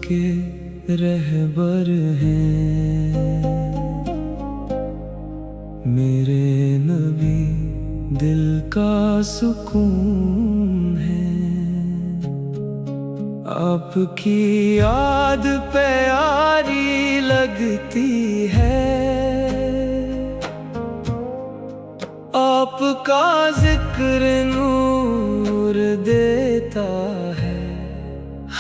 کے رہبر ہیں۔ میرے نبی دل کا سکون ہے، آپ کی یاد پیاری لگتی ہے، آپ کا ذکر نور دیتا ہے۔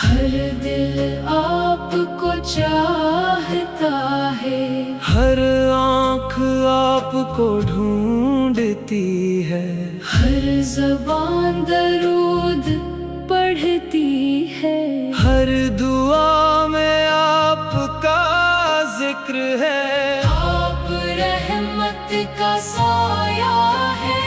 ہر دل آپ کو چاہتا ہے، ہر آنکھ آپ کو ڈھونڈتی ہے، ہر زبان درود پڑھتی ہے، ہر دعا میں آپ کا ذکر ہے۔ آپ رحمت کا سایہ ہے،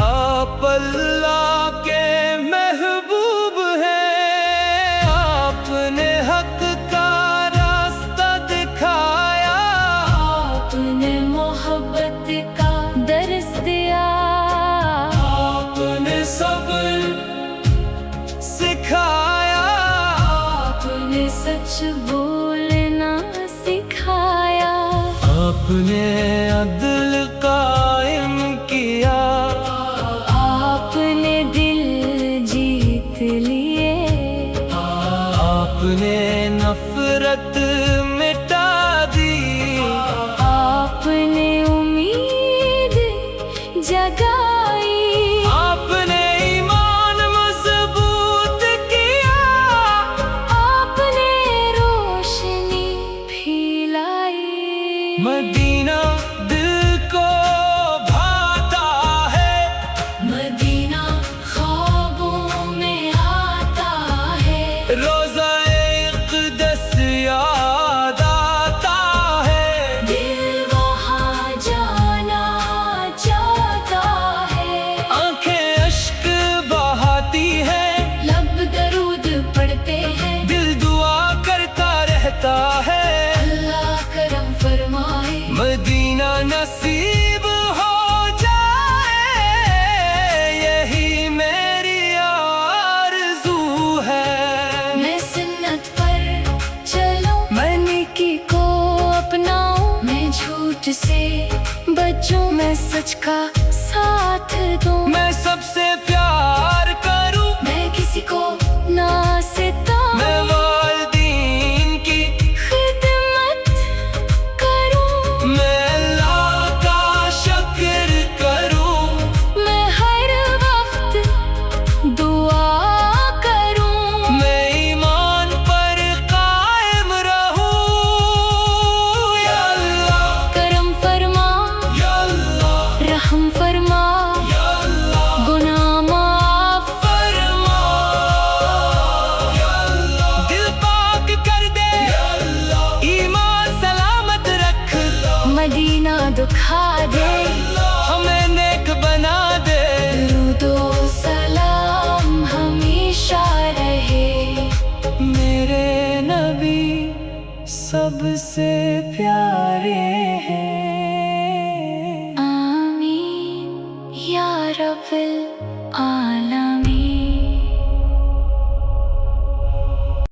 آپ اللہ کے محبوب ہیں، آپ نے حق کا راستہ دکھایا، آپ نے محبت کا درس دیا، آپ نے صبر سکھایا، آپ نے سچ بولنا سکھایا، آپ نے عدل قائم کیا، آپ نے دل جیت لیے، آپ نے نفرت مٹا دی، آپ نے امید جگائی، آپ نے ایمان مضبوط کیا، آپ نے روشنی پھیلائی۔ مدینہ دل کو بھاتا ہے، مدینہ خوابوں میں آتا ہے، روزہ اقدس یاد آتا ہے، دل وہاں جانا چاہتا ہے، آنکھیں اشک بہاتی ہے، لب درود پڑھتے ہیں، دل دعا کرتا رہتا ہے۔ اللہ کرم فرمائے، مدینہ نصیب ہو جائے، یہی میری آرزو ہے۔ میں سنت پر چلوں، میں نیکی کو اپناؤں، میں جھوٹ سے بچوں، میں سچ کا ساتھ دوں، میں سب سے پیار کروں، میں کسی کو نہ ستاؤں، میں والدین کی، خدمت کروں، میں اللہ کا شکر کروں، میں ہر وقت دعا کروں، میں ایمان پر قائم رہوں۔ یا اللہ، کرم فرما، یا اللہ، رحم فرما، یا اللہ، گناہ معاف، فرما، یا اللہ، دل پاک کر دے، یا اللہ، ایمان سلامت رکھ، مدینہ دکھا دے، ہمیں نیک بنا دے۔ درود و سلام ہمیشہ رہے، میرے نبی سب سے پیارے ہیں۔